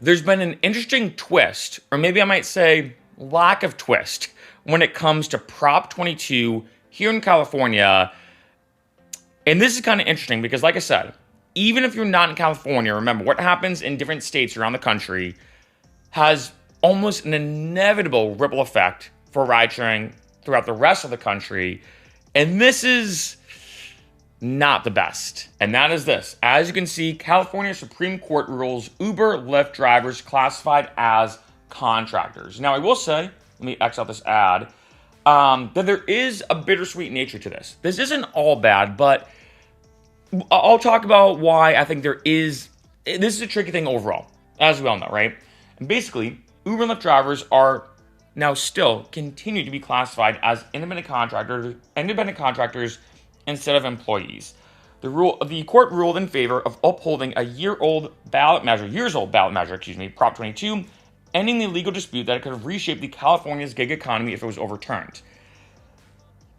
there's been an interesting twist, or maybe I might say lack of twist, when it comes to Prop 22 here in California. And this is kind of interesting because, like I said, even if you're not in California, remember what happens in different states around the country has almost an inevitable ripple effect for ride sharing throughout the rest of the country. And this is not the best. And that is this. As you can see, California Supreme Court rules Uber, Lyft drivers classified as contractors. Now, I will say, let me X out this ad, that there is a bittersweet nature to this. This isn't all bad, but I'll talk about why I think this is a tricky thing overall, as we all know, right? And basically, Uber and Lyft drivers are now still continue to be classified as independent contractors instead of employees. The court ruled in favor of upholding a years old ballot measure, Prop 22, ending the legal dispute that it could have reshaped California's gig economy if it was overturned.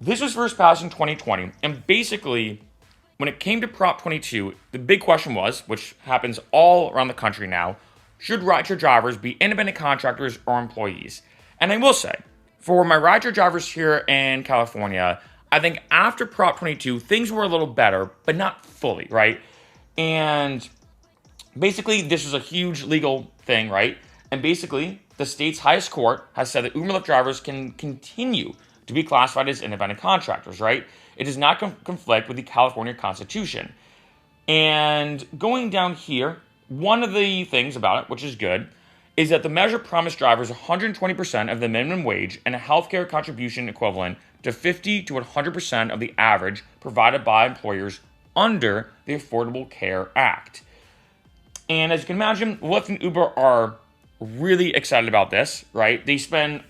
This was first passed in 2020, and basically, when it came to Prop 22, the big question was, which happens all around the country now, should rideshare drivers be independent contractors or employees? And I will say, for my rideshare drivers here in California, I think after Prop 22, things were a little better, but not fully, right? And basically, this was a huge legal thing, right? And basically, the state's highest court has said that Uber Lyft drivers can continue to be classified as independent contractors, right? It does not conflict with the California Constitution. And going down here, one of the things about it, which is good, is that the measure promised drivers 120% of the minimum wage and a healthcare contribution equivalent to 50 to 100% of the average provided by employers under the Affordable Care Act. And as you can imagine, Lyft and Uber are really excited about this, right? They spend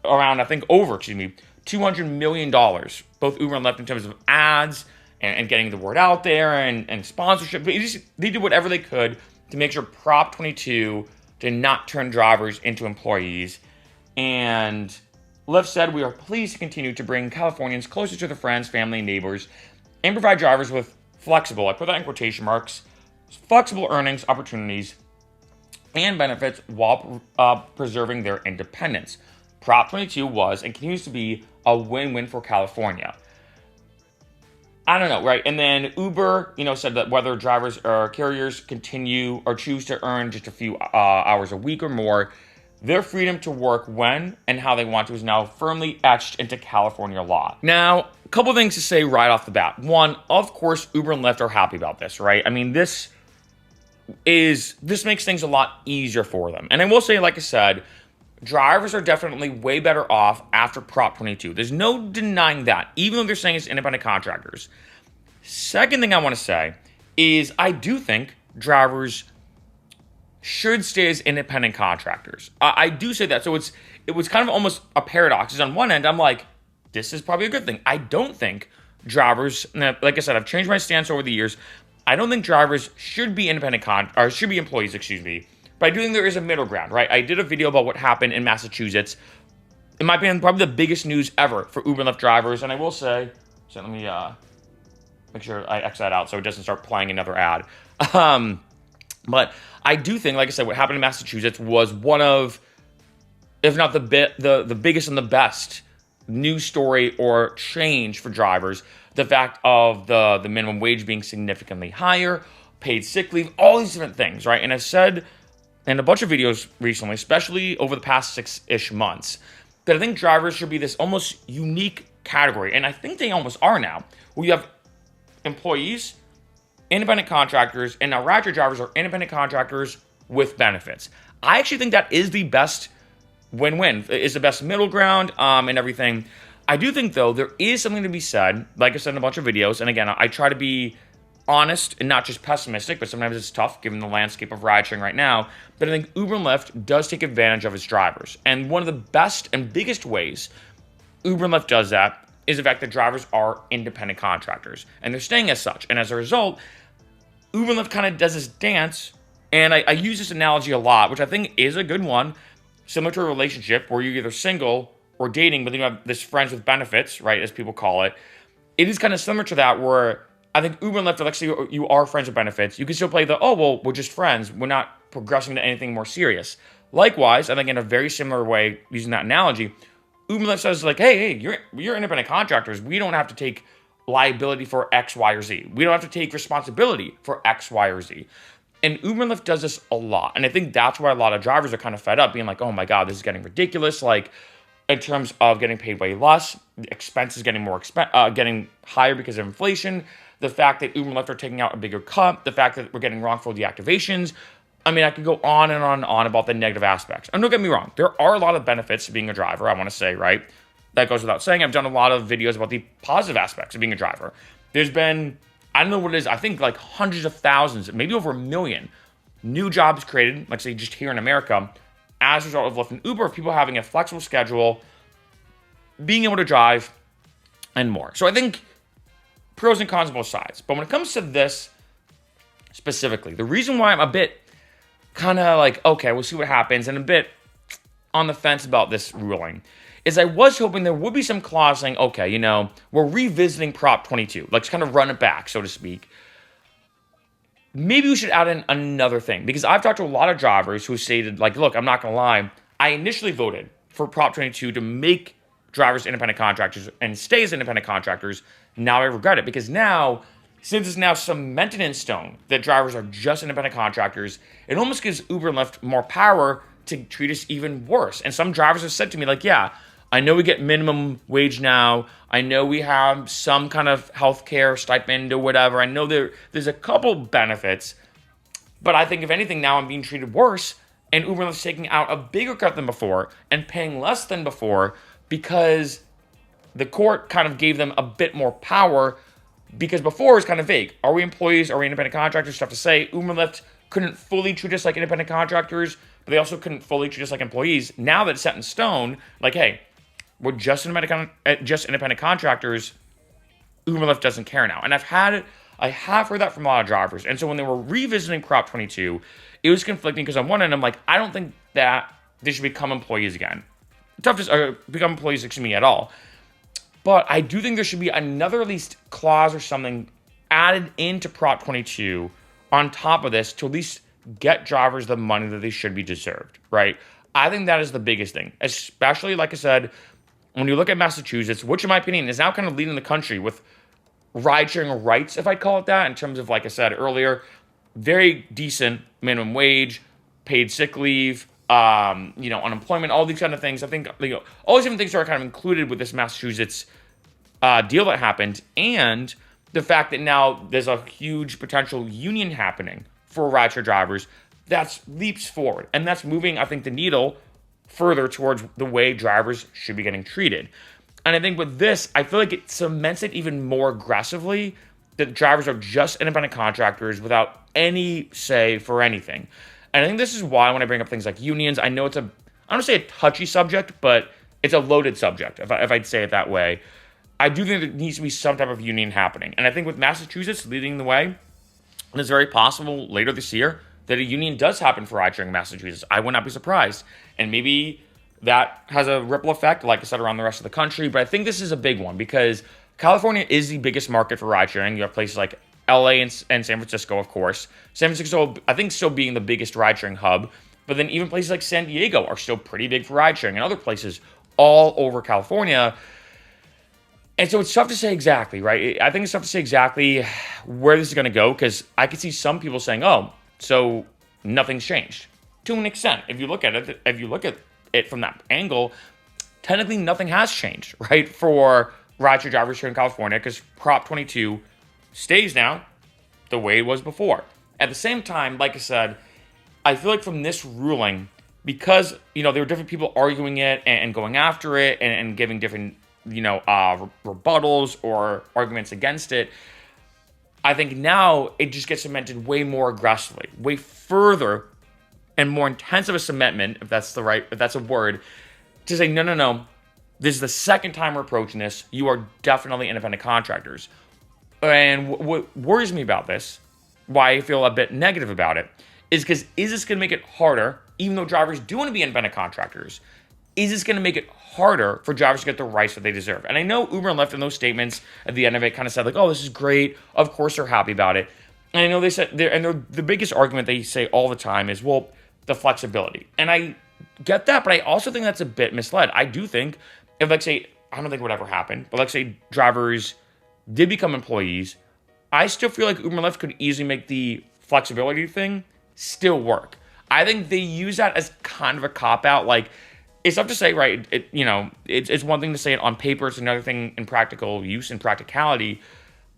around, $200 million, both Uber and Lyft, in terms of ads and getting the word out there and sponsorship. They did whatever they could to make sure Prop 22 did not turn drivers into employees. And Lyft said, "We are pleased to continue to bring Californians closer to their friends, family, and neighbors, and provide drivers with flexible," I put that in quotation marks, "flexible earnings opportunities and benefits while preserving their independence." Prop 22 was and continues to be a win-win for California. I don't know, right? And then Uber, said that whether drivers or carriers continue or choose to earn just a few hours a week or more, their freedom to work when and how they want to is now firmly etched into California law. Now, a couple things to say right off the bat. One, of course, Uber and Lyft are happy about this, right? I mean, this makes things a lot easier for them. And I will say, like I said, drivers are definitely way better off after Prop 22. There's no denying that, even though they're saying it's independent contractors. Second thing I want to say is I do think drivers should stay as independent contractors. I do say that. So it was kind of almost a paradox. Because on one end, I'm like, this is probably a good thing. I don't think drivers, like I said, I've changed my stance over the years. I don't think drivers should be should be employees, But I do think there is a middle ground, right? I did a video about what happened in Massachusetts. In my opinion, probably the biggest news ever for Uber and Lyft drivers. And I will say, so let me make sure I X that out so it doesn't start playing another ad. But I do think, like I said, what happened in Massachusetts was one of, if not the biggest and the best news story or change for drivers. The fact of the minimum wage being significantly higher, paid sick leave, all these different things, right? And I've said in a bunch of videos recently, especially over the past 6-ish months, that I think drivers should be this almost unique category. And I think they almost are now, where you have employees, independent contractors, and now rideshare drivers are independent contractors with benefits. I actually think that is the best win-win, is the best middle ground and everything. I do think, though, there is something to be said, like I said in a bunch of videos, and again, I try to be honest and not just pessimistic, but sometimes it's tough given the landscape of ride sharing right now. But I think Uber and Lyft does take advantage of its drivers. And one of the best and biggest ways Uber and Lyft does that is the fact that drivers are independent contractors. And they're staying as such. And as a result, Uber and Lyft kind of does this dance. And I use this analogy a lot, which I think is a good one, similar to a relationship where you're either single or dating, but then you have this friends with benefits, right, as people call it. It is kind of similar to that, where I think Uber and Lyft, let's say you are friends with benefits, you can still play we're just friends. We're not progressing to anything more serious. Likewise, I think in a very similar way, using that analogy, Uber and Lyft says like, hey, you're independent contractors. We don't have to take liability for X, Y, or Z. We don't have to take responsibility for X, Y, or Z. And Uber and Lyft does this a lot. And I think that's why a lot of drivers are kind of fed up, being like, oh my God, this is getting ridiculous. Like, in terms of getting paid way less, the expenses getting getting higher because of inflation, the fact that Uber and Lyft are taking out a bigger cut, the fact that we're getting wrongful deactivations. I mean, I could go on and on and on about the negative aspects. And don't get me wrong, there are a lot of benefits to being a driver, I want to say, right? That goes without saying. I've done a lot of videos about the positive aspects of being a driver. There's been, I don't know what it is, I think like hundreds of thousands, maybe over 1 million new jobs created, let's say just here in America, as a result of Lyft and Uber, of people having a flexible schedule, being able to drive, and more. So I think pros and cons on both sides. But when it comes to this specifically, the reason why I'm a bit kind of like, okay, we'll see what happens, and a bit on the fence about this ruling, is I was hoping there would be some clause saying, okay, you know, we're revisiting Prop 22. Let's kind of run it back, so to speak. Maybe we should add in another thing, because I've talked to a lot of drivers who stated, like, look, I'm not going to lie, I initially voted for Prop 22 to make drivers independent contractors and stay as independent contractors. Now I regret it, because now, since it's now cemented in stone that drivers are just independent contractors, it almost gives Uber and Lyft more power to treat us even worse. And some drivers have said to me, like, yeah, I know we get minimum wage now. I know we have some kind of healthcare stipend or whatever. I know there's a couple benefits, but I think if anything now I'm being treated worse, and Uber and Lyft's taking out a bigger cut than before and paying less than before because the court kind of gave them a bit more power, because before it was kind of vague. Are we employees? Are we independent contractors? Stuff to say. Uber and Lyft couldn't fully treat us like independent contractors, but they also couldn't fully treat us like employees. Now that it's set in stone, like, hey, we're just independent contractors, Uber and Lyft doesn't care now. And I have heard that from a lot of drivers. And so when they were revisiting Prop 22, it was conflicting, because on one end, I'm like, I don't think that they should become employees again. Tough to become employees, at all. But I do think there should be another at least clause or something added into Prop 22 on top of this to at least get drivers the money that they should be deserved, right? I think that is the biggest thing, especially, like I said, when you look at Massachusetts, which in my opinion is now kind of leading the country with ride-sharing rights, if I'd call it that, in terms of, like I said earlier, very decent minimum wage, paid sick leave, unemployment, all these kind of things. I think, all these different things are kind of included with this Massachusetts deal that happened, and the fact that now there's a huge potential union happening for rideshare drivers. That's leaps forward, and that's moving, I think, the needle further towards the way drivers should be getting treated. And I think with this, I feel like it cements it even more aggressively that drivers are just independent contractors without any say for anything. And I think this is why when I bring up things like unions, I know it's I don't want to say a touchy subject, but it's a loaded subject, if I'd say it that way. I do think there needs to be some type of union happening. And I think with Massachusetts leading the way, it's very possible later this year that a union does happen for ridesharing in Massachusetts. I would not be surprised. And maybe that has a ripple effect, like I said, around the rest of the country. But I think this is a big one, because California is the biggest market for ridesharing. You have places like LA and San Francisco, of course. San Francisco, I think, still being the biggest ridesharing hub. But then even places like San Diego are still pretty big for ridesharing, and other places all over California. And so it's tough to say exactly, right? I think it's tough to say exactly where this is going to go, because I could see some people saying, oh, so nothing's changed. To an extent, if you look at it from that angle, technically nothing has changed, right, for rideshare drivers here in California, because Prop 22 stays now the way it was before. At the same time, like I said, I feel like from this ruling, because, there were different people arguing it and going after it and giving different, rebuttals or arguments against it, I think now it just gets cemented way more aggressively, way further and more intensive a cementment, if that's a word, to say, no, this is the second time we're approaching this. You are definitely independent contractors. And what worries me about this, why I feel a bit negative about it, is because is this going to make it harder, even though drivers do want to be independent contractors, is this going to make it harder for drivers to get the rights that they deserve? And I know Uber and Lyft in those statements at the end of it kind of said, like, oh, this is great. Of course they're happy about it. And I know they said, the biggest argument they say all the time is, well, the flexibility. And I get that, but I also think that's a bit misled. I do think if, like, say, I don't think it would ever happen, but let's say drivers did become employees, I still feel like Uber and Lyft could easily make the flexibility thing still work. I think they use that as kind of a cop out. Like, it's tough to say, right? It's one thing to say it on paper, it's another thing in practical use and practicality.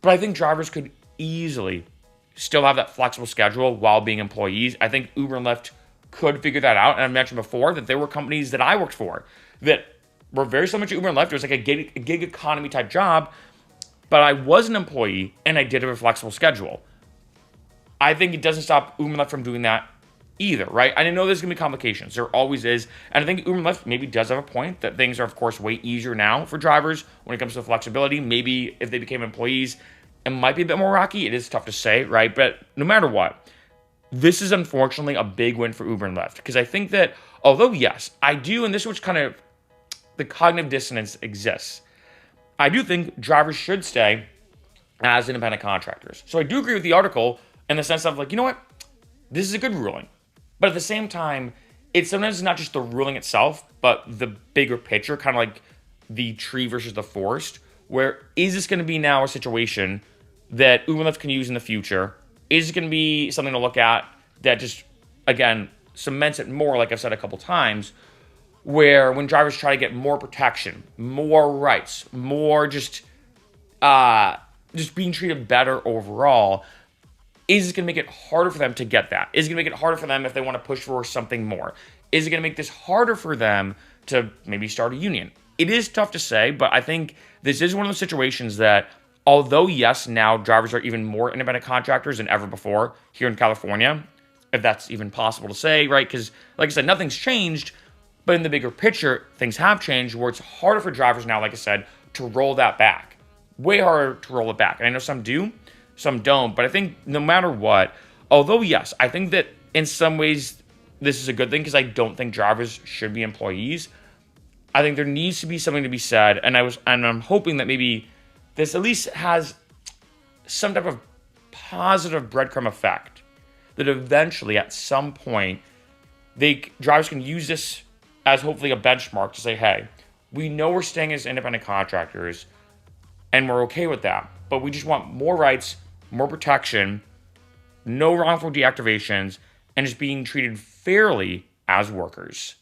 But I think drivers could easily still have that flexible schedule while being employees. I think Uber and Lyft could figure that out. And I mentioned before that there were companies that I worked for that were very similar to Uber and Lyft. It was like a gig economy type job, but I was an employee and I did have a flexible schedule. I think it doesn't stop Uber and Lyft from doing that either, right? I know there's going to be complications. There always is. And I think Uber and Lyft maybe does have a point that things are, of course, way easier now for drivers when it comes to flexibility. Maybe if they became employees, it might be a bit more rocky. It is tough to say, right? But no matter what, this is unfortunately a big win for Uber and Lyft, because I think that although, yes, I do, and this is which kind of the cognitive dissonance exists, I do think drivers should stay as independent contractors. So I do agree with the article in the sense of, like, you know what? This is a good ruling. But at the same time, it's sometimes not just the ruling itself, but the bigger picture, kind of like the tree versus the forest, where is this going to be now a situation that Uber and Lyft can use in the future? Is it going to be something to look at that just, again, cements it more, like I've said a couple times, where when drivers try to get more protection, more rights, more just being treated better overall, is it going to make it harder for them to get that? Is it going to make it harder for them if they want to push for something more? Is it going to make this harder for them to maybe start a union? It is tough to say, but I think this is one of those situations that, although, yes, now drivers are even more independent contractors than ever before here in California, if that's even possible to say, right? Because, like I said, nothing's changed, but in the bigger picture, things have changed where it's harder for drivers now, like I said, to roll that back. Way harder to roll it back. And I know some do, some don't, but I think no matter what, although, yes, I think that in some ways this is a good thing because I don't think drivers should be employees. I think there needs to be something to be said, and I'm hoping that maybe this at least has some type of positive breadcrumb effect that eventually, at some point, drivers can use this as hopefully a benchmark to say, hey, we know we're staying as independent contractors, and we're okay with that, but we just want more rights, more protection, no wrongful deactivations, and just being treated fairly as workers.